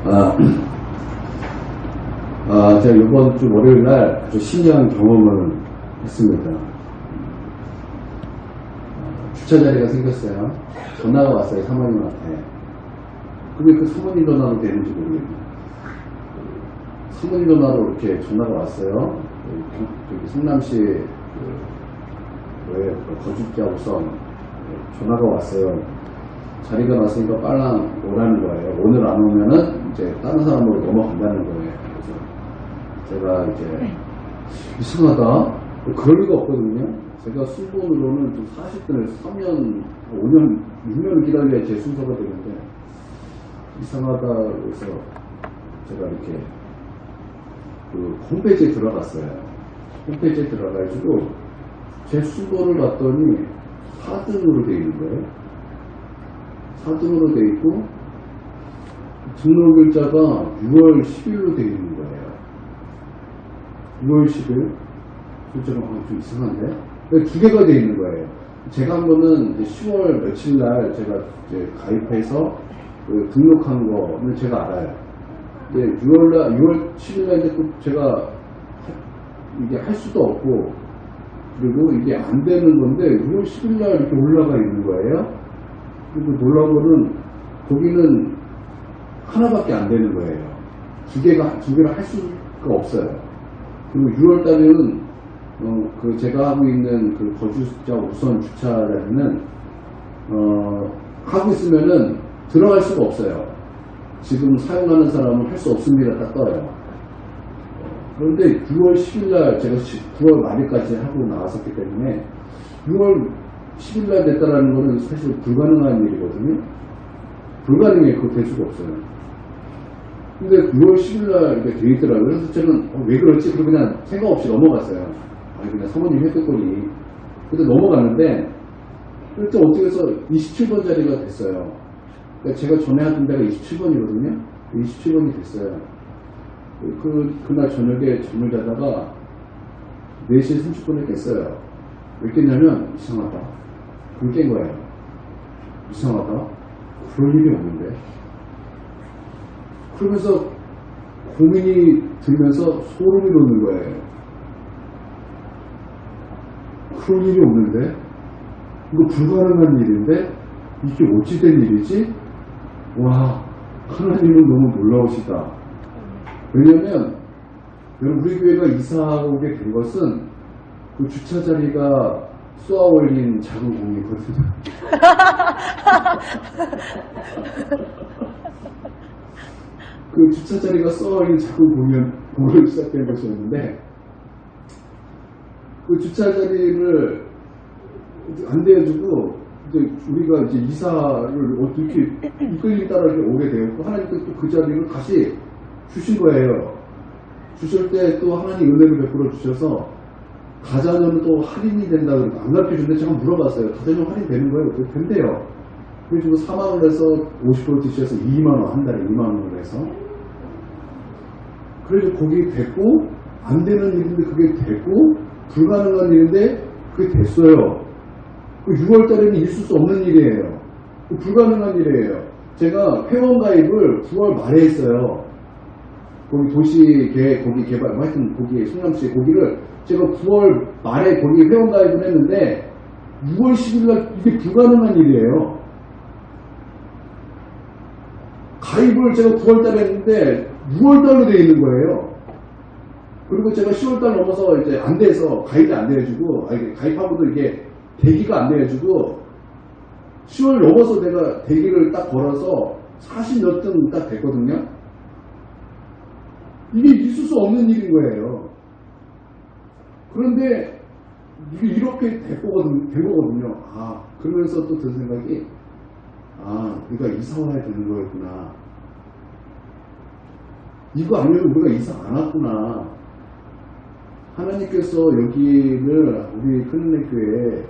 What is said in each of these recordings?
아, 제가 이번 주 월요일 날 아주 신기한 경험을 했습니다. 주차 자리가 생겼어요. 전화가 왔어요, 사모님한테. 근데 그 사모님 전화로 되는지 모르겠네요. 사모님 전화로 이렇게 전화가 왔어요. 저기 성남시 거주자 우선 전화가 왔어요. 자리가 났으니까 빨랑 오라는 거예요. 오늘 안 오면은 이제 다른 사람으로 넘어간다는 거예요. 그래서 제가 이제 이상하다. 그럴 리가 없거든요. 제가 순번으로는 좀 40분을 3년, 5년, 6년을 기다려야 제 순서가 되는데 이상하다 그래서 제가 이렇게 그 홈페이지에 들어갔어요. 홈페이지에 들어가가지고 제 순번을 봤더니 4등으로 되어 있는 거예요. 4등으로 되어 있고 등록 일자가 6월 10일로 되어 있는 거예요. 6월 10일? 실제로 좀 이상한데? 두 개가 되어 있는 거예요. 제가 한 거는 10월 며칠 날 제가 이제 가입해서 등록한 거는 제가 알아요. 근데 6월 10일 날 이제 또 제가 이게 할 수도 없고 그리고 이게 안 되는 건데 6월 10일 날 이렇게 올라가 있는 거예요. 그리고 놀라운 거는 거기는 하나밖에 안 되는 거예요. 두 개를 할 수가 없어요. 그리고 6월 달에는 그 제가 하고 있는 그 거주자 우선 주차자리는 하고 있으면은 들어갈 수가 없어요. 지금 사용하는 사람은 할 수 없습니다. 딱 떠요. 그런데 6월 10일 날 제가 9월 말일까지 하고 나왔었기 때문에 6월 10일 날 됐다라는 거는 사실 불가능한 일이거든요. 불가능해. 그거 될 수가 없어요. 근데 6월 10일 날 이렇게 돼 있더라고요. 그래서 저는 왜 그렇지? 그리고 그냥 생각 없이 넘어갔어요. 아니, 그냥 사모님 했겠거니. 근데 넘어갔는데, 그때 어떻게 해서 27번 자리가 됐어요. 그러니까 제가 전에 하던 데가 27번이거든요. 27번이 됐어요. 그날 저녁에 잠을 자다가 4시 30분에 깼어요. 왜 깼냐면, 이상하다. 그걸 깬 거예요. 이상하다. 그럴 일이 없는데. 그러면서 고민이 들면서 소름이 돋는 거예요. 그럴 일이 없는데? 이거 불가능한 일인데? 이게 어찌 된 일이지? 와, 하나님은 너무 놀라우시다. 왜냐면, 우리 교회가 이사 오게 된 것은 그 주차 자리가 쏘아 올린 작은 공이거든요. 그 주차 자리가 쏘아 올린 작은 공으로 시작된 것이었는데, 그 주차 자리를 안 대해주고, 이제 우리가 이제 이사를 어떻게 이끌림 따라 이렇게 오게 되었고, 하나님께서 또 그 자리를 다시 주신 거예요. 주실 때 또 하나님 은혜를 베풀어 주셔서, 가자녀는 또 할인이 된다 그러고 안 가르쳐주는데 제가 물어봤어요. 가자녀 할인 되는 거예요? 어떻게 된대요. 그래서 4만원 해서 50% DC에서 2만원, 한 달에 2만원을 해서. 그래서 거기 됐고, 안 되는 일인데 그게 됐고, 불가능한 일인데 그게 됐어요. 그 6월달에는 있을 수 없는 일이에요. 그 불가능한 일이에요. 제가 회원가입을 9월 말에 했어요. 거기 도시계획, 거기 개발, 하여튼 거기 성남시 거기를 제가 9월 말에 거기 회원가입을 했는데 6월 10일날 이게 불가능한 일이에요. 가입을 제가 9월달에 했는데 6월달로 되어 있는 거예요. 그리고 제가 10월달 넘어서 이제 안 돼서 가입이 안 돼가지고 가입하고도 이게 대기가 안 돼가지고 10월 넘어서 내가 대기를 딱 걸어서 40몇 등 딱 됐거든요. 이게 있을 수 없는 일인 거예요. 그런데 이게 이렇게 된 거거든요. 아, 그러면서 또 든 생각이, 우리가 이사 와야 되는 거였구나. 이거 아니면 우리가 이사 안 왔구나. 하나님께서 여기를 우리 큰은혜 교회에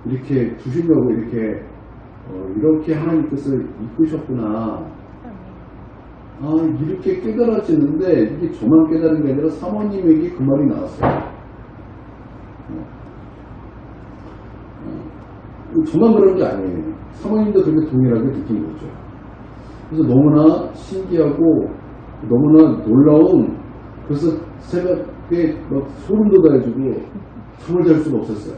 이렇게 두시려고 이렇게 하나님께서 이끄셨구나. 이렇게 깨달아지는데 이게 저만 깨달은 게 아니라 사모님에게 그 말이 나왔어요. 저만 그런 게 아니에요. 사모님도 그렇게 동일하게 느낀 거죠. 그래서 너무나 신기하고 너무나 놀라운, 그래서 새벽에 막 소름 돋아가지고 잠을 잘 수가 없었어요.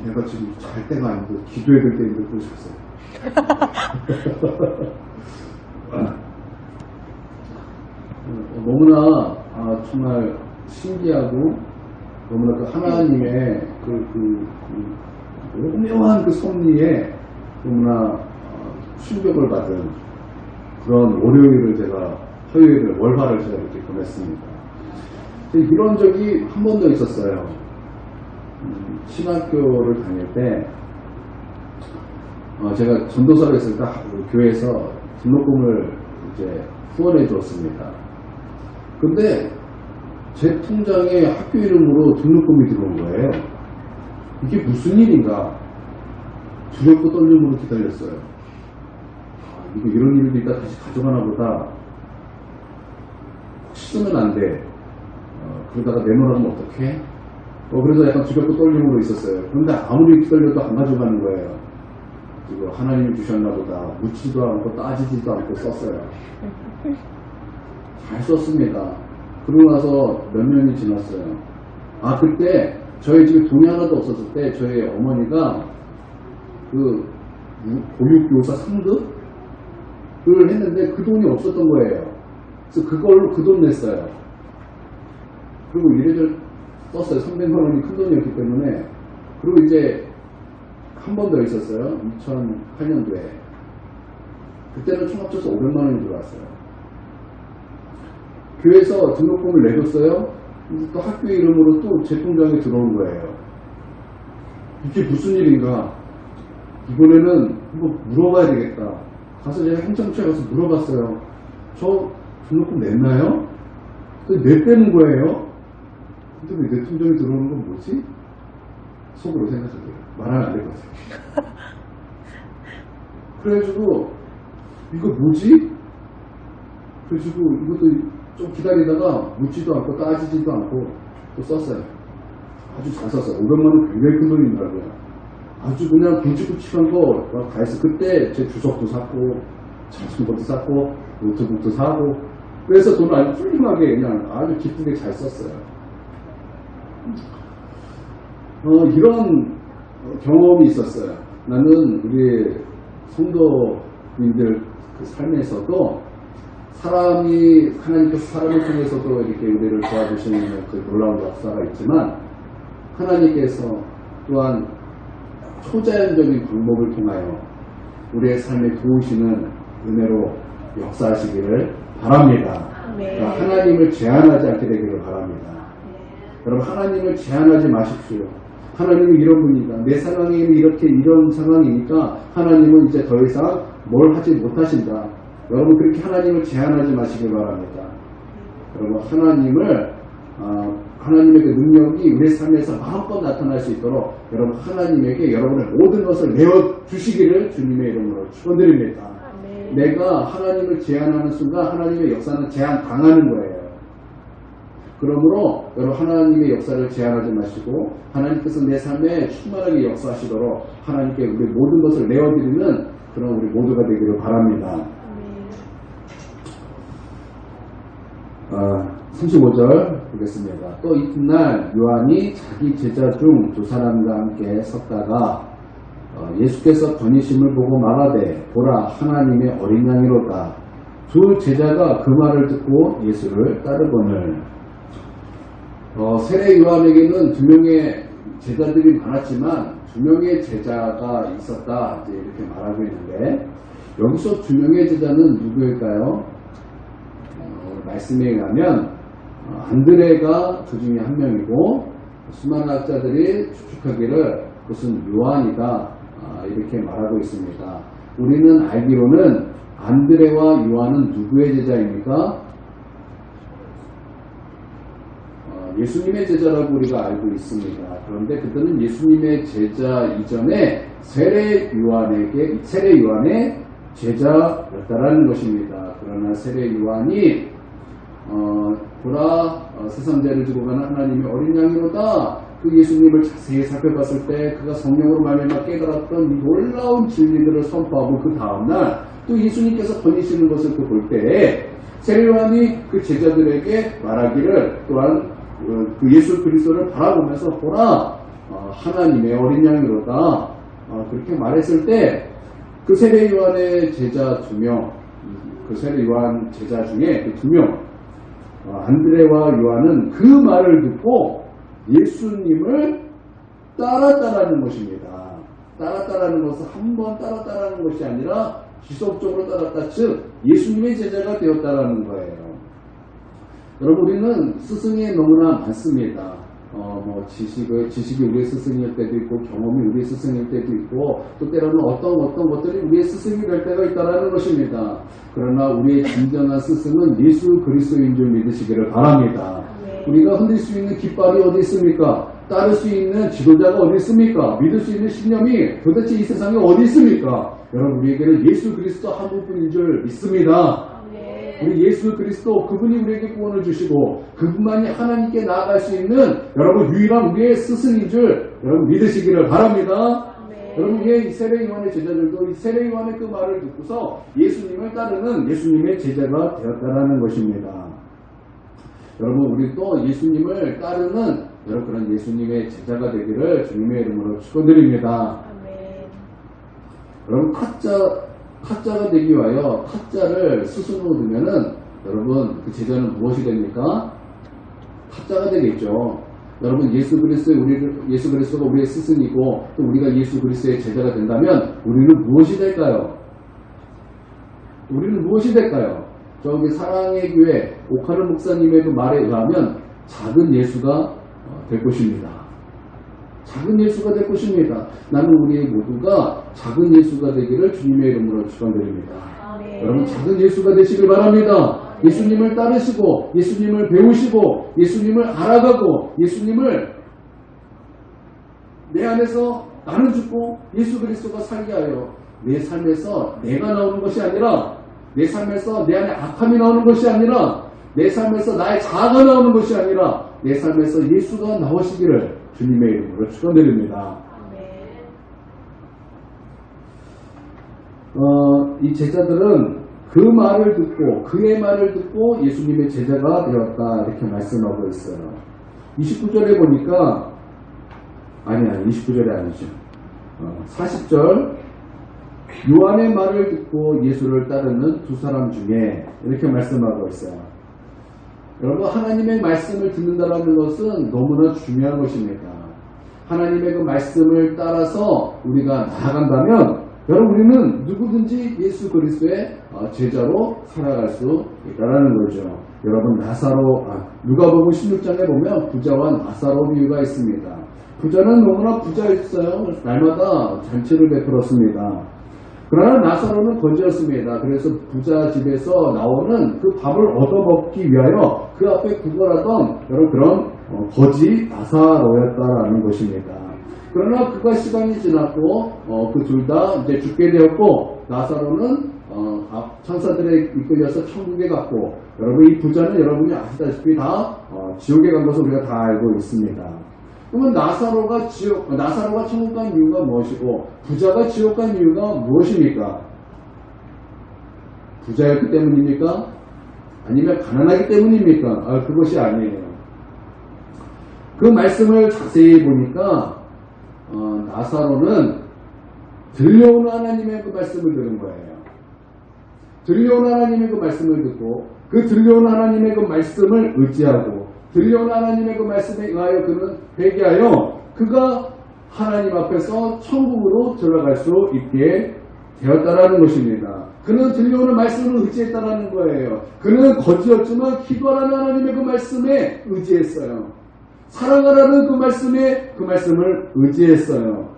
내가 지금 잘 때가 아니고 기도해야 될 때인데 그러고 싶었어요. 너무나 정말 신기하고 너무나 그 하나님의 그 오묘한 그 섭리에 너무나 충격을 받은 그런 월요일을 제가, 화요일을, 월화를 제가 이렇게 보냈습니다. 이런 적이 한 번 더 있었어요. 신학교를 다닐 때 제가 전도사로 있을 때 교회에서 등록금을 이제 후원해 주었습니다. 근데 제 통장에 학교 이름으로 등록금이 들어온 거예요. 이게 무슨 일인가 두렵고 떨림으로 기다렸어요. 이거 이런 일도 있다, 다시 가져가나 보다. 혹시 쓰면 안 돼. 그러다가 내놓으라면 어떡해? 그래서 약간 두렵고 떨림으로 있었어요. 그런데 아무리 기다려도 안 가져가는 거예요. 이거 하나님이 주셨나 보다. 묻지도 않고 따지지도 않고 썼어요. 잘 썼습니다. 그러고 나서 몇 년이 지났어요. 그때 저희 집에 돈이 하나도 없었을 때 저희 어머니가 그 보육교사 상급을 했는데 그 돈이 없었던 거예요. 그래서 그걸로 그 돈 냈어요. 그리고 이래저래 썼어요. 300만 원이 큰 돈이었기 때문에. 그리고 이제 한 번 더 있었어요. 2008년도에. 그때는 총 합쳐서 500만 원이 들어왔어요. 교회에서 등록금을 내줬어요. 또 학교 이름으로 또 제 통장에 들어온 거예요. 이게 무슨 일인가? 이번에는 한번 물어봐야 되겠다. 가서 제가 행정처에 가서 물어봤어요. 저 등록금 냈나요? 냈다는 거예요. 근데 왜 내 통장에 들어오는 건 뭐지? 속으로 생각하세요. 말하면 안 될 것 같아요. 그래가지고 이거 뭐지? 그래가지고 이것도 좀 기다리다가 묻지도 않고 따지지도 않고 또 썼어요. 아주 잘 썼어요. 500만 원 굉장히 큰 돈이더라고요. 아주 그냥 굵직굵직한 거 다 했어요. 그때 제 주석도 샀고 자전거도 샀고 노트북도 사고, 그래서 돈을 아주 훌륭하게 그냥 아주 기쁘게 잘 썼어요. 이런 경험이 있었어요. 나는 우리 성도님들 그 삶에서도 하나님께서 사람을 통해서도 이렇게 우리를 도와주시는 그 놀라운 역사가 있지만, 하나님께서 또한 초자연적인 방법을 통하여 우리의 삶에 도우시는 은혜로 역사하시기를 바랍니다. 그러니까 하나님을 제한하지 않게 되기를 바랍니다. 여러분, 하나님을 제한하지 마십시오. 하나님은 이런 분이니까, 내 상황에는 이런 상황이니까 하나님은 이제 더 이상 뭘 하지 못하신다. 여러분, 그렇게 하나님을 제한하지 마시길 바랍니다. 여러분, 하나님의 그 능력이 우리 삶에서 마음껏 나타날 수 있도록 여러분, 하나님에게 여러분의 모든 것을 내어주시기를 주님의 이름으로 축원드립니다. 내가 하나님을 제한하는 순간 하나님의 역사는 제한당하는 거예요. 그러므로 여러분, 하나님의 역사를 제한하지 마시고 하나님께서 내 삶에 충만하게 역사하시도록 하나님께 우리 모든 것을 내어드리는 그런 우리 모두가 되기를 바랍니다. 35절 보겠습니다. 또 이튿날 요한이 자기 제자 중 두 사람과 함께 섰다가 예수께서 거니심을 보고 말하되 보라, 하나님의 어린 양이로다. 두 제자가 그 말을 듣고 예수를 따르거늘. 세례 요한에게는 두 명의 제자들이 많았지만 두 명의 제자가 있었다, 이제 이렇게 말하고 있는데, 여기서 두 명의 제자는 누구일까요? 말씀에 의하면 안드레가 그 중에 한 명이고, 수많은 학자들이 추측하기를 그것은 요한이다, 이렇게 말하고 있습니다. 우리는 알기로는 안드레와 요한은 누구의 제자입니까? 예수님의 제자라고 우리가 알고 있습니다. 그런데 그들은 예수님의 제자 이전에 세례 요한의 제자였다라는 것입니다. 그러나 세례 요한이 보라, 세상 죄를 지고 가는 하나님의 어린 양이로다. 그 예수님을 자세히 살펴봤을 때 그가 성령으로 말미암아 깨달았던 이 놀라운 진리들을 선포하고 그 다음날 또 예수님께서 번이시는 것을 볼 때 세례 요한이 그 제자들에게 말하기를 또한 그 예수 그리스도를 바라보면서 보라 하나님의 어린 양이로다 그렇게 말했을 때 그 세례 요한의 제자 2명 그 세례 요한 제자 중에 그 2명 안드레와 요한은 그 말을 듣고 예수님을 따랐다라는 것입니다. 따랐다라는 것은 한 번 따랐다라는 것이 아니라 지속적으로 따랐다, 즉 예수님의 제자가 되었다라는 거예요. 여러분, 우리는 스승이 너무나 많습니다. 지식이 우리의 스승일 때도 있고 경험이 우리의 스승일 때도 있고 또 때로는 어떤 것들이 우리의 스승이 될 때가 있다라는 것입니다. 그러나 우리의 진정한 스승은 예수 그리스도인 줄 믿으시기를 바랍니다. 우리가 흔들 수 있는 깃발이 어디 있습니까? 따를 수 있는 지도자가 어디 있습니까? 믿을 수 있는 신념이 도대체 이 세상에 어디 있습니까? 여러분, 우리에게는 예수 그리스도 한 분뿐인 줄 믿습니다. 우리 예수 그리스도 그분이 우리에게 구원을 주시고 그분만이 하나님께 나아갈 수 있는 여러분 유일한 우리의 스승인 줄 여러분 믿으시기를 바랍니다. 여러분, 이 세례 요한의 제자들도 이 세례 요한의 그 말을 듣고서 예수님을 따르는 예수님의 제자가 되었다라는 것입니다. 여러분, 우리도 예수님을 따르는 여러분 그런 예수님의 제자가 되기를 주님의 이름으로 축원드립니다. 여러분, 타짜가 되기 위하여 타짜를 스승으로 두면은 여러분 그 제자는 무엇이 됩니까? 타짜가 되겠죠. 여러분, 예수 그리스도가 우리의 스승이고 또 우리가 예수 그리스도의 제자가 된다면 우리는 무엇이 될까요? 우리는 무엇이 될까요? 저기 사랑의 교회 오카르 목사님의 그 말에 의하면 작은 예수가 될 것입니다. 작은 예수가 될 것입니다. 나는 우리 모두가 작은 예수가 되기를 주님의 이름으로 축원드립니다. 여러분, 작은 예수가 되시길 바랍니다. 예수님을 따르시고 예수님을 배우시고 예수님을 알아가고 예수님을 내 안에서 나는 죽고 예수 그리스도가 살게 하여 내 삶에서 내가 나오는 것이 아니라 내 삶에서 내 안에 악함이 나오는 것이 아니라 내 삶에서 나의 자아가 나오는 것이 아니라 내 삶에서 예수가 나오시기를 주님의 이름으로 축원드립니다. 이 제자들은 그 말을 듣고 그의 말을 듣고 예수님의 제자가 되었다 이렇게 말씀하고 있어요. 29절에 보니까 29절이 아니죠. 40절 요한의 말을 듣고 예수를 따르는 두 사람 중에 이렇게 말씀하고 있어요. 여러분, 하나님의 말씀을 듣는다는 것은 너무나 중요한 것입니다. 하나님의 그 말씀을 따라서 우리가 나아간다면 여러분, 우리는 누구든지 예수 그리스도의 제자로 살아갈 수 있다는 거죠. 여러분, 누가복음 16장에 보면 부자와 나사로 비유가 있습니다. 부자는 너무나 부자였어요. 날마다 잔치를 베풀었습니다. 그러나 나사로는 거지였습니다. 그래서 부자 집에서 나오는 그 밥을 얻어먹기 위하여 그 앞에 구걸하던 여러 그런 거지 나사로였다라는 것입니다. 그러나 그가 시간이 지났고 그 둘 다 이제 죽게 되었고 나사로는 천사들에 이끌려서 천국에 갔고 여러분 이 부자는 여러분이 아시다시피 다 지옥에 간 것을 우리가 다 알고 있습니다. 그러면 나사로가 천국 간 이유가 무엇이고 부자가 지옥 간 이유가 무엇입니까? 부자였기 때문입니까? 아니면 가난하기 때문입니까? 그것이 아니에요. 그 말씀을 자세히 보니까 나사로는 들려오는 하나님의 그 말씀을 들은 거예요. 들려오는 하나님의 그 말씀을 듣고 그 들려오는 하나님의 그 말씀을 의지하고 들려오는 하나님의 그 말씀에 의하여 그는 회개하여 그가 하나님 앞에서 천국으로 들어갈 수 있게 되었다라는 것입니다. 그는 들려오는 말씀을 의지했다라는 거예요. 그는 거지였지만 기도하라는 하나님의 그 말씀에 의지했어요. 사랑하라는 그 말씀을 의지했어요.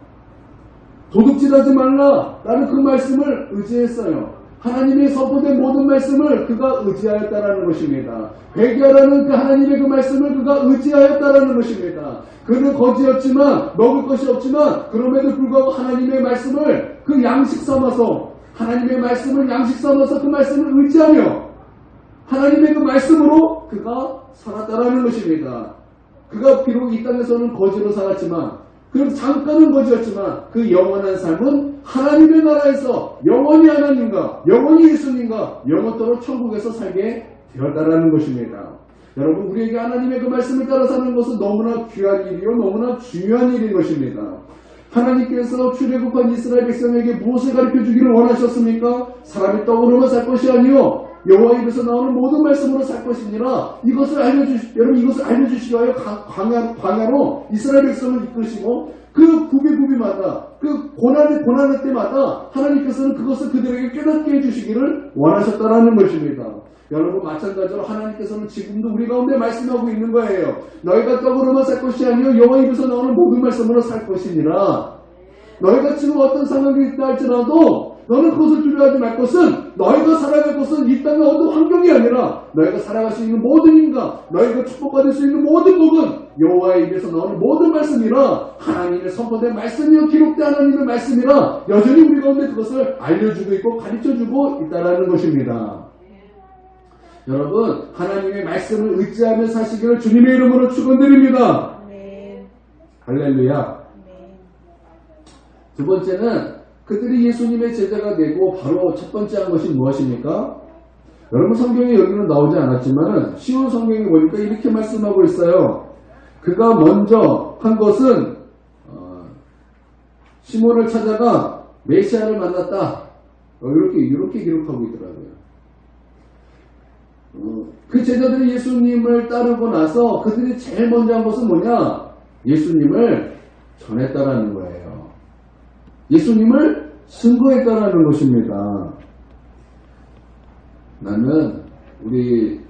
도둑질하지 말라 라는 그 말씀을 의지했어요. 하나님의 선포된 모든 말씀을 그가 의지하였다라는 것입니다. 회개하라는 그 하나님의 그 말씀을 그가 의지하였다라는 것입니다. 그는 거지였지만 먹을 것이 없지만 그럼에도 불구하고 하나님의 말씀을 그 양식 삼아서 하나님의 말씀을 양식 삼아서 그 말씀을 의지하며 하나님의 그 말씀으로 그가 살았다라는 것입니다. 그가 비록 이 땅에서는 거지로 살았지만 그럼 잠깐은 거지였지만 그 영원한 삶은 하나님의 나라에서 영원히 하나님과 영원히 예수님과 영원토록 천국에서 살게 되었다라는 것입니다. 여러분, 우리에게 하나님의 그 말씀을 따라 사는 것은 너무나 귀한 일이요 너무나 중요한 일인 것입니다. 하나님께서 출애굽한 이스라엘 백성에게 무엇을 가르쳐 주기를 원하셨습니까? 사람이 떡으로만 살 것이 아니요 여호와 입에서 나오는 모든 말씀으로 살 것이니라. 여러분 이것을 알려주시기 위하여 광야로 이스라엘 백성을 이끄시고 그 구비마다 그 고난의 때마다 하나님께서는 그것을 그들에게 깨닫게 해주시기를 원하셨다라는 것입니다. 여러분, 마찬가지로 하나님께서는 지금도 우리 가운데 말씀하고 있는 거예요. 너희가 떡으로만 살 것이 아니요 여호와 입에서 나오는 모든 말씀으로 살 것이니라. 너희가 지금 어떤 상황이 있다 할지라도 너는 그것을 두려워하지 말 것은 너희가 살아갈 것은 이 땅의 어떤 환경이 아니라 너희가 살아갈 수 있는 모든 인간, 너희가 축복받을 수 있는 모든 복은 여호와의 입에서 나오는 모든 말씀이라. 하나님의 선포된 말씀이요 기록된 하나님의 말씀이라. 여전히 우리 가운데 그것을 알려주고 있고 가르쳐주고 있다는 것입니다. 여러분, 하나님의 말씀을 의지하며 사시기를 주님의 이름으로 축원드립니다. 할렐루야. 두 번째는 그들이 예수님의 제자가 되고 바로 첫 번째 한 것이 무엇입니까? 여러분, 성경에 여기는 나오지 않았지만 쉬운 성경에 보니까 이렇게 말씀하고 있어요. 그가 먼저 한 것은 시몬을 찾아가 메시아를 만났다. 이렇게 기록하고 있더라고요. 그 제자들이 예수님을 따르고 나서 그들이 제일 먼저 한 것은 뭐냐? 예수님을 전했다라는 거예요. 예수님을 증거했다라는 것입니다. 나는 우리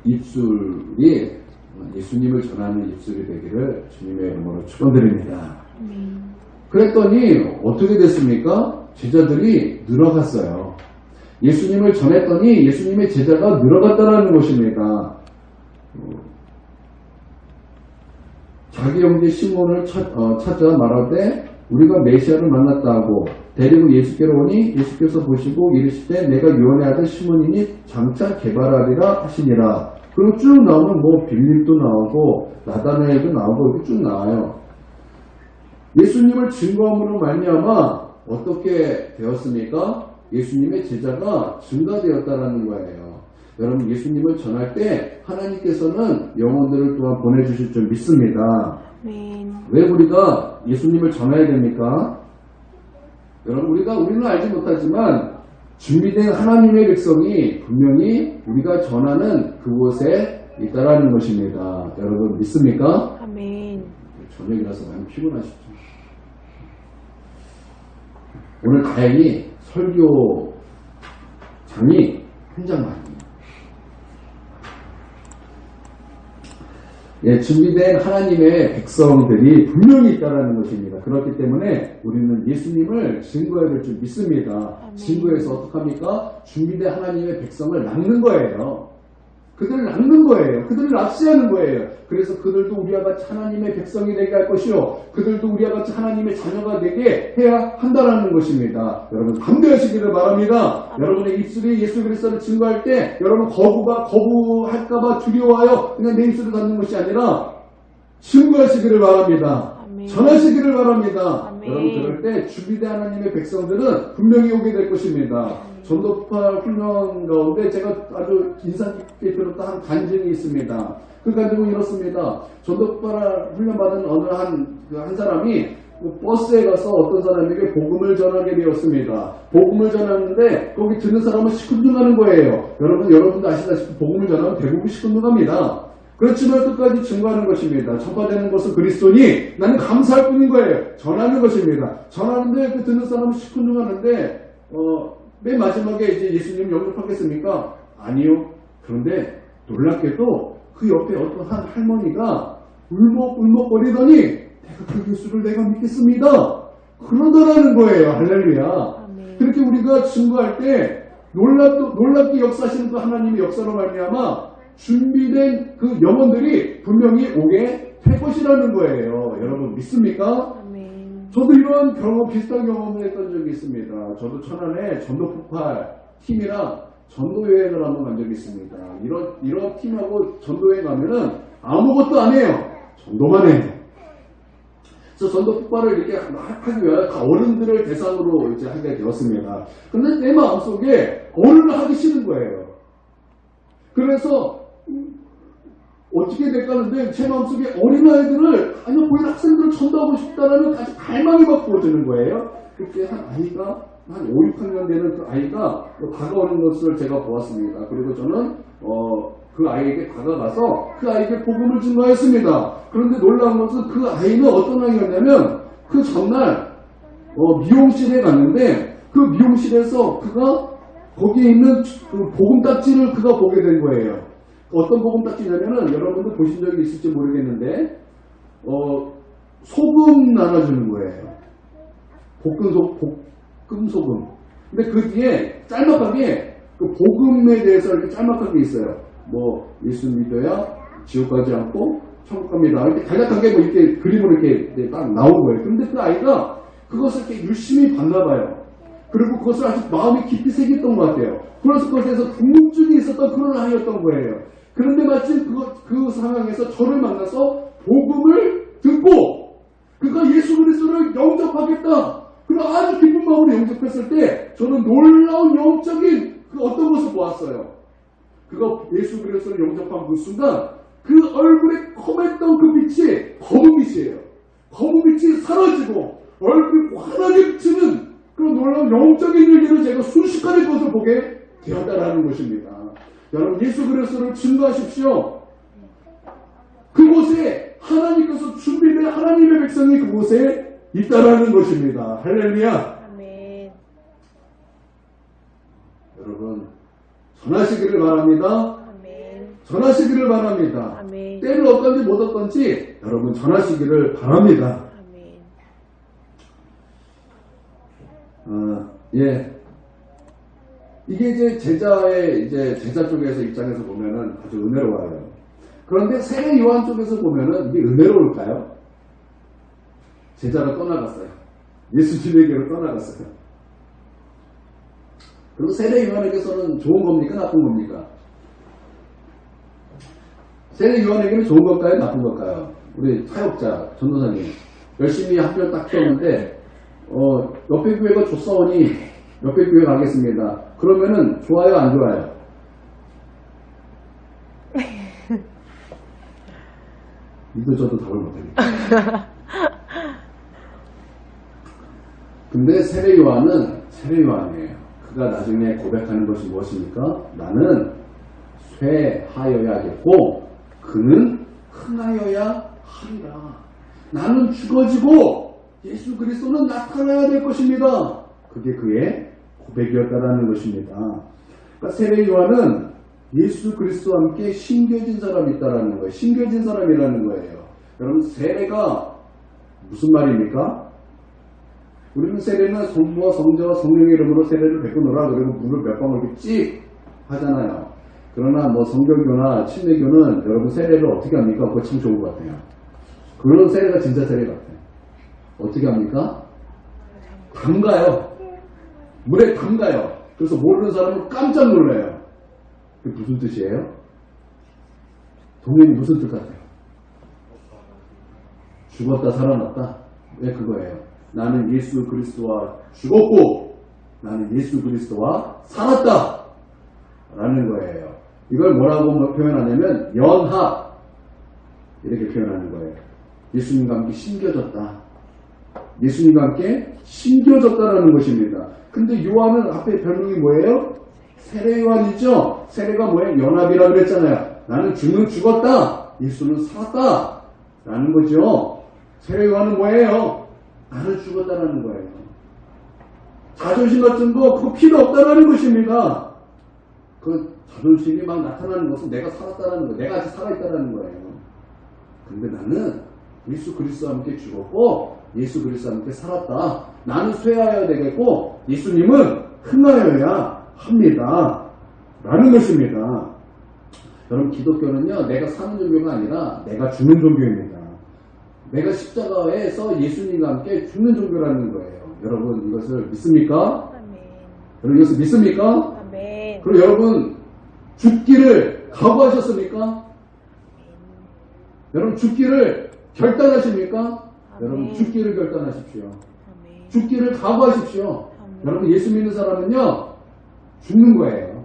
입술이 예수님을 전하는 입술이 되기를 주님의 이름으로 축원드립니다. 그랬더니 어떻게 됐습니까? 제자들이 늘어갔어요. 예수님을 전했더니 예수님의 제자가 늘어갔다라는 것입니다. 자기 형제 시몬을 찾아 말하되 우리가 메시아를 만났다 하고 데리고 예수께로 오니 예수께서 보시고 이르시되 내가 요한의 아들 시몬이니 장차 개발하리라 하시니라. 그리고 쭉 나오면 빌립도 나오고 나다나엘도 나오고 이렇게 쭉 나와요. 예수님을 증거함으로 말미암아 어떻게 되었습니까? 예수님의 제자가 증가되었다라는 거예요. 여러분, 예수님을 전할 때 하나님께서는 영혼들을 또한 보내주실 줄 믿습니다. 왜 우리가 예수님을 전해야 됩니까? 여러분, 우리는 알지 못하지만 준비된 하나님의 백성이 분명히 우리가 전하는 그곳에 있다라는 것입니다. 여러분 믿습니까? 아멘. 저녁이라서 많이 피곤하시죠? 오늘 다행히 설교장이 현장만이에요. 준비된 하나님의 백성들이 분명히 있다는 것입니다. 그렇기 때문에 우리는 예수님을 증거해야 될 줄 믿습니다. 아멘. 증거해서 어떡합니까? 준비된 하나님의 백성을 낚는 거예요. 그들을 낚는 거예요. 그들을 납치하는 거예요. 그래서 그들도 우리와 같이 하나님의 백성이 되게 할 것이요. 그들도 우리와 같이 하나님의 자녀가 되게 해야 한다는 것입니다. 여러분 감대하시기를 바랍니다. 아멘. 여러분의 입술이 예수 그리스도를 증거할 때 여러분 거부할까봐 두려워하여 그냥 내 입술을 닫는 것이 아니라 증거하시기를 바랍니다. 아멘. 전하시기를 바랍니다. 아멘. 여러분 그럴 때 준비된 하나님의 백성들은 분명히 오게 될 것입니다. 전도파 훈련 가운데 제가 아주 인상 깊게 들었던 한 간증이 있습니다. 그 간증은 이렇습니다. 전도파 훈련받은 어느 한 사람이 버스에 가서 어떤 사람에게 복음을 전하게 되었습니다. 복음을 전하는데 거기 듣는 사람은 시큰둥하는 거예요. 여러분도 아시다시피 복음을 전하면 대부분 시큰둥합니다. 그렇지만 끝까지 증거하는 것입니다. 전파되는 것은 그리스도니 나는 감사할 뿐인 거예요. 전하는 것입니다. 전하는데 그 듣는 사람은 시큰둥하는데 맨 마지막에 이제 예수님 영접하겠습니까? 아니요. 그런데 놀랍게도 그 옆에 어떤 한 할머니가 울먹울먹거리더니 내가 그 예수를 내가 믿겠습니다. 그러더라는 거예요. 할렐루야. 아멘. 그렇게 우리가 증거할 때 놀랍게 역사하시는 그 하나님의 역사로 말미암아 준비된 그 영혼들이 분명히 오게 될 것이라는 거예요. 여러분 믿습니까? 저도 이런 비슷한 경험을 했던 적이 있습니다. 저도 천안에 전도폭발 팀이랑 전도여행을 한번 간 적이 있습니다. 이런 팀하고 전도여행 가면은 아무것도 안 해요. 전도만 해요. 그래서 전도 폭발을 이렇게 하기 위해 어른들을 대상으로 이제 하게 되었습니다. 근데 내 마음속에 어른을 하기 싫은 거예요. 그래서 어떻게 될까 하는데 제 마음속에 어린아이들을 아니요 보이는 학생들을 전도하고 싶다라는 아주 갈망이 막 부어지는 거예요. 그때 한 아이가 한 5, 6학년 되는 그 아이가 다가오는 것을 제가 보았습니다. 그리고 저는 그 아이에게 다가가서 그 아이에게 복음을 증거했습니다. 그런데 놀라운 것은 그 아이는 어떤 아이였냐면 그 전날 미용실에 갔는데 그 미용실에서 그가 거기에 있는 그 복음딱지를 그가 보게 된 거예요. 어떤 복음딱지냐면은 여러분들 보신 적이 있을지 모르겠는데 소금 나눠주는 거예요. 볶음 소금. 근데 그 뒤에 짤막하게 그 복음에 대해서 이렇게 짤막하게 있어요. 뭐 예수 믿어야 지옥 가지 않고 천국 갑니다. 이렇게 간략하게 뭐 이렇게 그림으로 이렇게 딱 나온 거예요. 그런데 그 아이가 그것을 이렇게 열심히 봤나 봐요. 그리고 그것을 아주 마음이 깊이 새겼던 것 같아요. 그래서 그것에서 궁금증이 있었던 그런 아이였던 거예요. 그런데 마침 그 상황에서 저를 만나서 복음을 듣고 그가 예수 그리스도를 영접하겠다. 그리고 아주 기쁜 마음으로 영접했을 때 저는 놀라운 영적인 그 어떤 것을 보았어요. 그가 예수 그리스도를 영접한 그 순간 그 얼굴에 검했던 그 빛이 검은 빛이에요. 검은 빛이 사라지고 얼굴이 환하게 비치는 그런 놀라운 영적인 일들을 제가 순식간에 그것을 보게 되었다라는 것입니다. 여러분 예수 그리스도를 증거하십시오. 그곳에 하나님께서 준비된 하나님의 백성이 그곳에 있다라는 것입니다. 할렐루야. 아멘. 여러분 전하시기를 바랍니다. 아멘. 전하시기를 바랍니다. 아멘. 때를 얻건지 못 얻건지 여러분 전하시기를 바랍니다. 아멘. 예. 이게 이제 제자 쪽에서 입장에서 보면은 아주 은혜로워요. 그런데 세례 요한 쪽에서 보면은 이게 은혜로울까요? 제자가 떠나갔어요. 예수님에게로 떠나갔어요. 그리고 세례 요한에게서는 좋은 겁니까? 나쁜 겁니까? 세례 요한에게는 좋은 걸까요? 나쁜 걸까요? 우리 사역자, 전도사님. 열심히 학교를 딱 키웠는데, 옆에 교회가 좋사오니 옆에 교회 가겠습니다. 그러면은 좋아요, 안 좋아요? 이도 저도 답을 못하겠다. 근데 세례 요한은 세례 요한이에요. 그가 나중에 고백하는 것이 무엇입니까? 나는 쇠하여야겠고 그는 흥하여야 하리라. 나는 죽어지고 예수 그리스도는 나타나야 될 것입니다. 그게 그의 고백이었다라는 것입니다. 그러니까 세례 요한은 예수 그리스도와 함께 심겨진 사람이 있다라는 거예요. 심겨진 사람이라는 거예요. 여러분 세례가 무슨 말입니까? 우리는 세례는 성부와 성자와 성령의 이름으로 세례를 베푸노라 그리고 물을 몇 방울 이렇게 찍 하잖아요. 그러나 뭐 성결교나 침례교는 여러분 세례를 어떻게 합니까? 그거 참 좋은 것 같아요. 그런 세례가 진짜 세례 같아요. 어떻게 합니까? 담가요. 물에 담가요. 그래서 모르는 사람은 깜짝 놀라요. 그게 무슨 뜻이에요? 동명이 무슨 뜻 같아요? 죽었다 살아났다? 왜 그거예요? 나는 예수 그리스도와 죽었고 나는 예수 그리스도와 살았다 라는 거예요. 이걸 뭐라고 표현하냐면 연합 이렇게 표현하는 거예요. 예수님과 함께 심겨졌다. 예수님과 함께 심겨졌다라는 것입니다. 근데 요한은 앞에 별명이 뭐예요? 세례 요한이죠? 세례가 뭐예요? 연합이라고 그랬잖아요. 나는 죽었다. 예수는 살았다. 라는 거죠. 세례 요한은 뭐예요? 나는 죽었다라는 거예요. 자존심 같은 거 그거 필요 없다라는 것입니다. 그 자존심이 막 나타나는 것은 내가 살았다라는 거예요. 내가 아직 살아있다라는 거예요. 근데 나는 예수 그리스도와 함께 죽었고 예수 그리스도와 함께 살았다. 나는 쇠하여야 되겠고 예수님은 흥하여야 합니다. 라는 것입니다. 여러분 기독교는요 내가 사는 종교가 아니라 내가 죽는 종교입니다. 내가 십자가에서 예수님과 함께 죽는 종교라는 거예요. 여러분 이것을 믿습니까? 아멘. 여러분 이것을 믿습니까? 아멘. 그리고 여러분 죽기를 각오하셨습니까? 여러분 죽기를 결단하십니까? 여러분 죽기를 결단하십시오. 아멘. 죽기를 각오하십시오. 아멘. 여러분 예수 믿는 사람은요 죽는 거예요.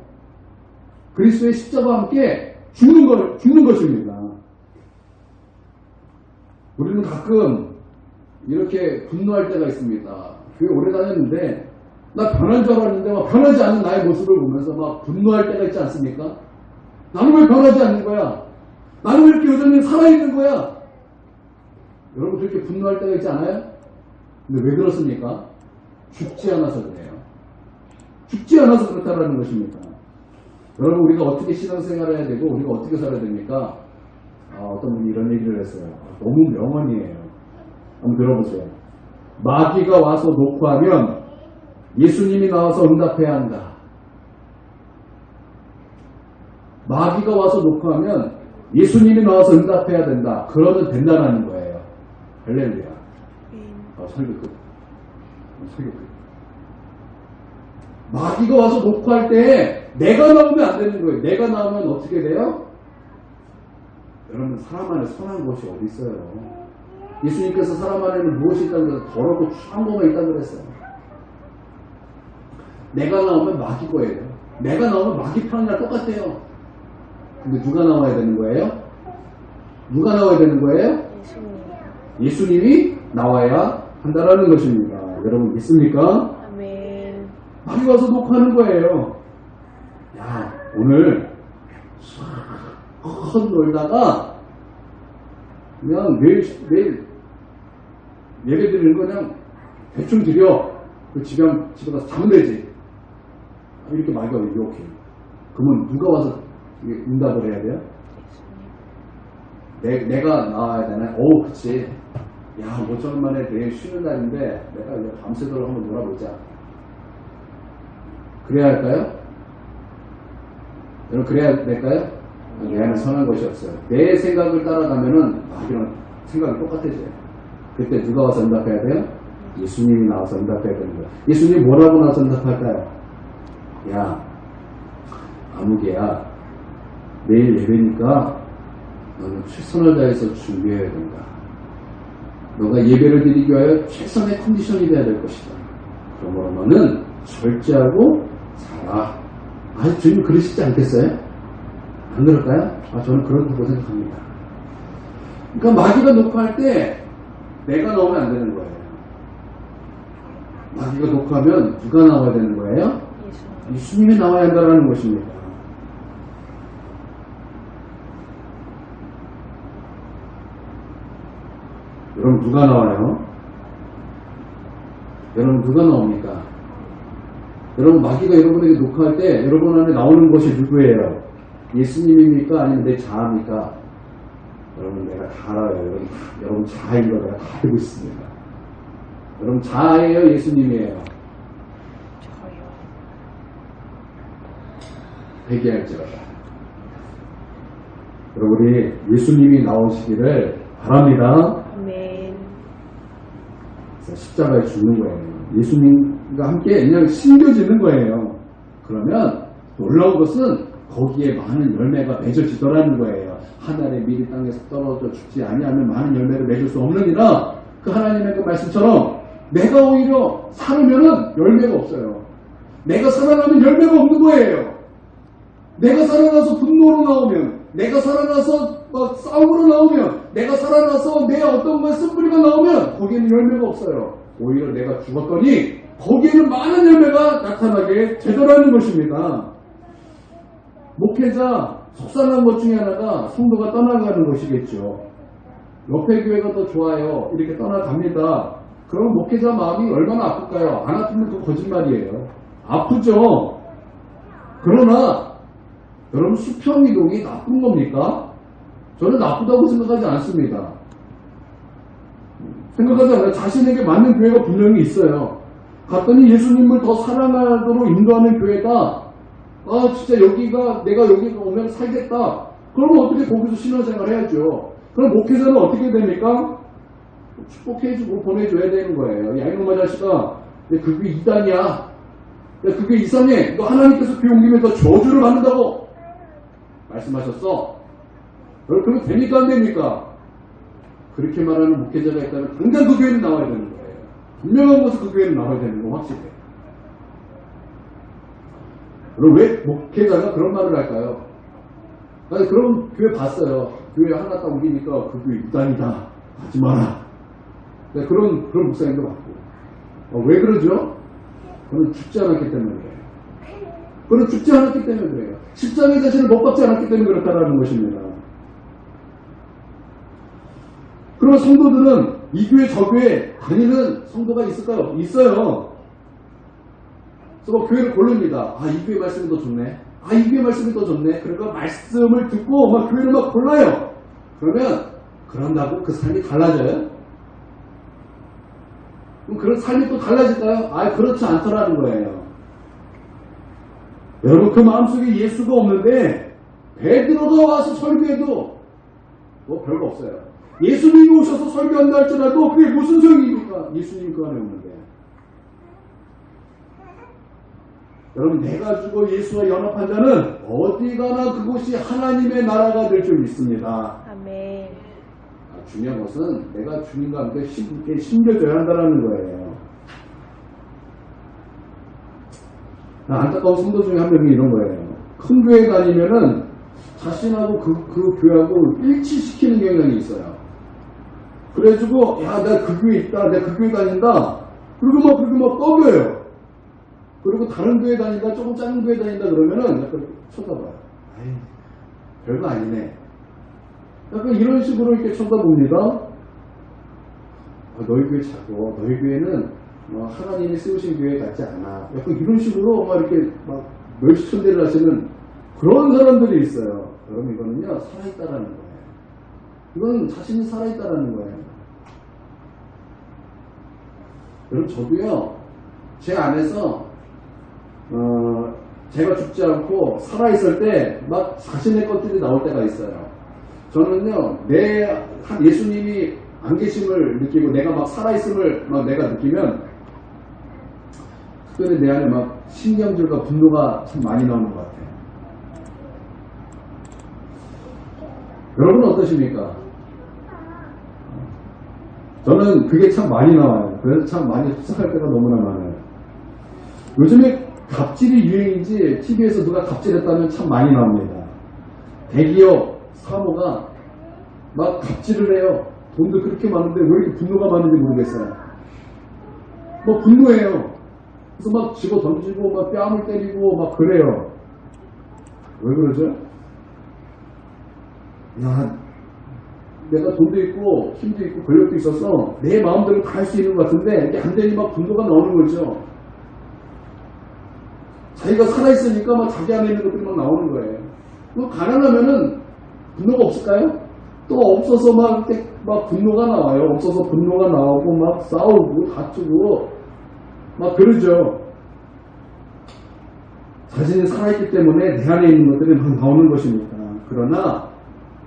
그리스도의 십자가와 함께 죽는 것입니다. 우리는 가끔 이렇게 분노할 때가 있습니다. 교회 오래 다녔는데 나 변한 줄 알았는데 막 변하지 않는 나의 모습을 보면서 막 분노할 때가 있지 않습니까? 나는 왜 변하지 않는 거야? 나는 왜 이렇게 여전히 살아있는 거야? 여러분 그렇게 분노할 때가 있지 않아요? 근데 왜 그렇습니까? 죽지 않아서 그래요. 죽지 않아서 그렇다는 것입니다. 여러분 우리가 어떻게 신앙생활을 해야 되고 우리가 어떻게 살아야 됩니까? 어떤 분이 이런 얘기를 했어요. 너무 명언이에요. 한번 들어보세요. 마귀가 와서 녹화하면 예수님이 나와서 응답해야 한다. 마귀가 와서 녹화하면 예수님이 나와서 응답해야 된다. 그러면 된다는 거예요. 할렐루야. 설교 끝. 설교 끝. 마귀가 와서 녹화할 때 내가 나오면 안 되는 거예요. 내가 나오면 어떻게 돼요? 여러분 사람 안에 선한 것이 어디 있어요? 예수님께서 사람 안에는 무엇이 있다고 그래서 더럽고 추한 것만 있다고 그랬어요. 내가 나오면 마귀 거예요. 내가 나오면 마귀 편이랑 똑같아요. 근데 누가 나와야 되는 거예요? 누가 나와야 되는 거예요? 예수님이 나와야 한다라는 것입니다. 여러분 믿습니까? 아멘. 마귀 와서 녹화하는 거예요. 야 오늘 헛 놀다가 그냥 내일 예배 드리는 거 그냥 대충 드려. 그 집에 가서 자면 되지. 이렇게 마귀가 이렇게. 그러면 누가 와서 응답을 해야 돼요? 내가 나와야 되나? 그치. 야, 5천 만에 내일 쉬는 날인데 내가 이제 밤새도록 한번 놀아보자. 그래야 할까요? 여러분 그래야 될까요? 내 안에 선한 것이 없어요. 내 생각을 따라가면은 마귀랑 생각이 똑같아져요. 그때 누가 와서 응답해야 돼요? 예수님이 나와서 응답해야 되는 거예요. 예수님이 뭐라고 나와서 응답할까요? 야, 아무개야. 내일 예배니까 너는 최선을 다해서 준비해야 된다. 너가 예배를 드리기 위하여 최선의 컨디션이 돼야 될 것이다. 그러므로 너는 절제하고 살아. 주님 그러시지 않겠어요? 안 그럴까요? 저는 그렇다고 생각합니다. 그러니까 마귀가 녹화할 때 내가 나오면 안 되는 거예요. 마귀가 녹화하면 누가 나와야 되는 거예요? 예수님이 나와야 한다는 것입니다. 여러분 누가 나와요? 여러분 누가 나옵니까? 여러분 마귀가 여러분에게 녹화할 때 여러분 안에 나오는 것이 누구예요? 예수님입니까? 아니면 내 자아입니까? 여러분 내가 다 알아요. 여러분 자아인 거 내가 다 알고 있습니다. 여러분 자아예요? 예수님이에요? 저요. 회개할지어다. 여러분 우리 예수님이 나오시기를 바랍니다. 아멘. 십자가에 죽는 거예요. 예수님과 함께 그냥 심겨지는 거예요. 그러면 놀라운 것은 거기에 많은 열매가 맺어지더라는 거예요. 하늘의 밀이 땅에서 떨어져 죽지 아니하면 많은 열매를 맺을 수 없느니라. 그 하나님의 그 말씀처럼 내가 오히려 살으면은 열매가 없어요. 내가 살아나면 열매가 없는 거예요. 내가 살아나서 분노로 나오면, 내가 살아나서 막 싸움으로 나오면, 내가 살아나서 내 어떤 것 쓴뿌리가 나오면 거기에는 열매가 없어요. 오히려 내가 죽었더니 거기에는 많은 열매가 나타나게 되더라는 것입니다. 목회자 속상한 것 중에 하나가 성도가 떠나가는 것이겠죠. 옆에 교회가 더 좋아요. 이렇게 떠나갑니다. 그럼 목회자 마음이 얼마나 아플까요? 안 아프면 그 거짓말이에요. 아프죠. 그러나 여러분 수평이동이 나쁜 겁니까? 저는 나쁘다고 생각하지 않습니다. 생각하지 않아요. 자신에게 맞는 교회가 분명히 있어요. 갔더니 예수님을 더 사랑하도록 인도하는 교회다. 진짜 내가 여기 오면 살겠다. 그러면 어떻게 거기서 신앙생활 해야죠. 그럼 목회자는 어떻게 됩니까? 축복해주고 보내줘야 되는 거예요. 야 이놈아 자식아, 그 교회 이단이야. 그 교회 이상해. 너 하나님께서 교회 옮기면 너 저주를 받는다고 말씀하셨어. 그럼 됩니까 안 됩니까? 그렇게 말하는 목회자가 있다면 당장 그 교회는 나와야 되는 거예요. 분명한 곳에 그 교회는 나와야 되는 거 확실해요. 그럼 왜 목회자가 그런 말을 할까요? 아니, 그럼 교회 봤어요. 교회 하나 딱 옮기니까 그 교회 이단이다. 하지 마라. 네, 그런 목사님도 봤고. 왜 그러죠? 그는 죽지 않았기 때문에 그래요. 그는 죽지 않았기 때문에 그래요. 십자가의 자신을 못 박지 않았기 때문에 그렇다는 것입니다. 그러면 성도들은 이 교회 저 교회 다니는 성도가 있을까요? 있어요. 그래서 교회를 고릅니다. 아, 이 교회 말씀이 더 좋네. 아, 이 교회 말씀이 더 좋네. 그러니까 말씀을 듣고 막 교회를 막 골라요. 그러면 그런다고 그 삶이 달라져요? 그럼 그런 삶이 또 달라질까요? 아, 그렇지 않더라는 거예요. 여러분, 그 마음속에 예수가 없는데 베드로가 와서 설교해도 뭐 별거 없어요. 예수님이 오셔서 설교한다 할지라도 그게 무슨 소용입니까? 예수님 그 안에 없는데. 여러분, 내가 죽어 예수와 연합한 자는 어디 가나 그곳이 하나님의 나라가 될 줄 믿습니다. 아멘. 중요한 것은 내가 주님과 함께 심겨져야 한다는 거예요. 안타까운 성도 중에 한 명이 이런 거예요. 큰 교회 다니면은 자신하고 그 교회하고 일치시키는 경향이 있어요. 그래가지고, 야, 내가 그 교회 있다, 내가 그 교회 다닌다. 그리고 막 떠겨요. 그리고 다른 교회 다닌다, 조금 작은 교회 다닌다 그러면은 약간 쳐다봐요. 아이, 별거 아니네. 약간 이런 식으로 이렇게 쳐다봅니다. 너희 교회 작고, 너희 교회는 하나님이 세우신 교회 같지 않아. 약간 이런 식으로 막 이렇게 막 멸시천대를 하시는 그런 사람들이 있어요. 여러분, 이거는요, 살아있다라는 거예요. 이건 자신이 살아있다라는 거예요. 여러분, 저도요, 제 안에서 제가 죽지 않고 살아있을 때 막 자신의 것들이 나올 때가 있어요. 저는요, 예수님이 안 계심을 느끼고 내가 막 살아있음을 막 내가 느끼면 특별히 내 안에 막 신경질과 분노가 참 많이 나오는 것 같아요. 여러분은 어떠십니까? 저는 그게 참 많이 나와요. 그래서 참 많이 흡사할 때가 너무나 많아요. 요즘에 갑질이 유행인지 TV에서 누가 갑질했다면 참 많이 나옵니다. 대기업 사모가 막 갑질을 해요. 돈도 그렇게 많은데 왜 이렇게 분노가 많은지 모르겠어요. 막 분노해요. 그래서 막 집어 던지고 막 뺨을 때리고 막 그래요. 왜 그러죠? 야, 내가 돈도 있고 힘도 있고 권력도 있어서 내 마음대로 다 할 수 있는 것 같은데 이게 안 되니 막 분노가 나오는 거죠. 자기가 살아있으니까 막 자기 안에 있는 것들이 막 나오는 거예요. 뭐 가난하면은 분노가 없을까요? 또 없어서 막 분노가 나와요. 없어서 분노가 나오고 막 싸우고 다투고 막 그러죠. 자신이 살아있기 때문에 내 안에 있는 것들이 막 나오는 것입니다. 그러나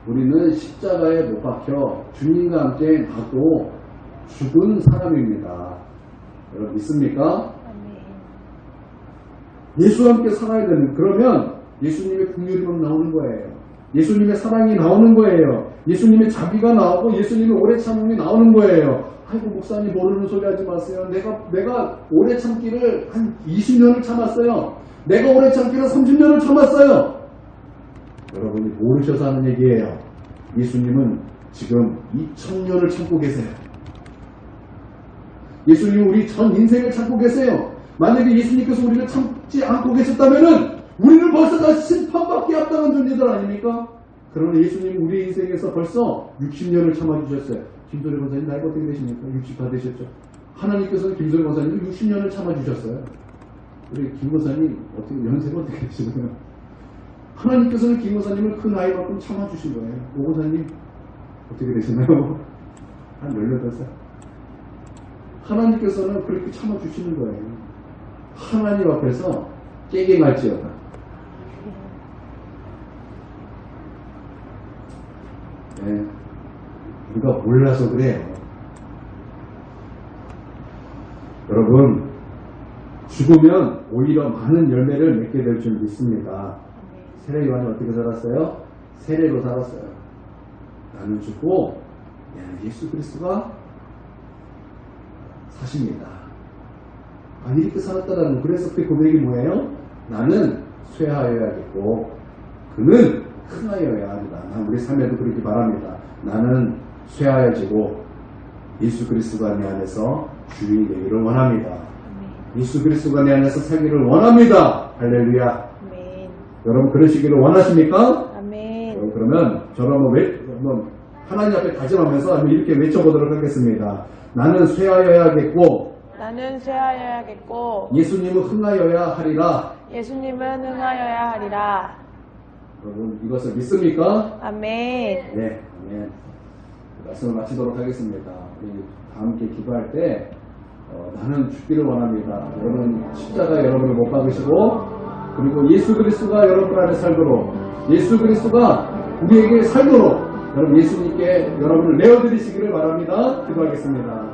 우리는 십자가에 못 박혀 주님과 함께 나도 죽은 사람입니다. 여러분 믿습니까? 예수와 함께 살아야 되는, 그러면 예수님의 긍휼이 막 나오는 거예요. 예수님의 사랑이 나오는 거예요. 예수님의 자비가 나오고 예수님의 오래 참음이 나오는 거예요. 아이고 목사님 모르는 소리 하지 마세요. 내가 오래 참기를 한 20년을 참았어요. 내가 오래 참기를 30년을 참았어요. 여러분이 모르셔서 하는 얘기예요. 예수님은 지금 2000년을 참고 계세요. 예수님은 우리 전 인생을 참고 계세요. 만약에 예수님께서 우리를 참지 않고 계셨다면은 우리는 벌써 다 심판받기 앞당한 존재들 아닙니까? 그러나 예수님은 우리 인생에서 벌써 60년을 참아주셨어요. 김소리 권사님 나이가 어떻게 되십니까? 60 다 되셨죠? 하나님께서는 김소리 권사님을 60년을 참아주셨어요. 우리 김 권사님 어떻게 연세가 어떻게 되시나요? 하나님께서는 김 권사님을 그 나이만큼 참아주신 거예요. 오 권사님 어떻게 되시나요? 한 18살. 하나님께서는 그렇게 참아주시는 거예요. 하나님 앞에서 깨갱할지어다. 네, 우리가 몰라서 그래요. 여러분, 죽으면 오히려 많은 열매를 맺게 될 줄 믿습니다. 세례 요한이 어떻게 살았어요? 세례로 살았어요. 나는 죽고 예수 그리스도가 사십니다. 아, 이렇게 살았다라는, 그래서 그 고백이 뭐예요? 나는 쇠하여야겠고 그는 흥하여야 한다. 난 우리 삶에도 그렇게 바랍니다. 나는 쇠하여지고 예수 그리스도가 내 안에서 주인이 되기를 원합니다. 아멘. 예수 그리스도가 내 안에서 살기를 원합니다. 할렐루야. 아멘. 여러분 그러시기를 원하십니까? 아멘. 그러면 저를 한번 하나님 앞에 다짐하면서 한번 이렇게 외쳐보도록 하겠습니다. 나는 쇠하여야겠고 나는 쇠하여야겠고 예수님은 흥하여야 하리라. 예수님은 흥하여야 하리라. 여러분 이것을 믿습니까? 아멘. 네, 아멘. 말씀을 마치도록 하겠습니다. 우리 다 함께 기도할 때 나는 죽기를 원합니다. 여러분 십자가 여러분을 못 박으시고 그리고 예수 그리스도가 여러분 안에 살도록 예수 그리스도가 우리에게 살도록 여러분 예수님께 여러분을 내어드리시기를 바랍니다. 기도하겠습니다.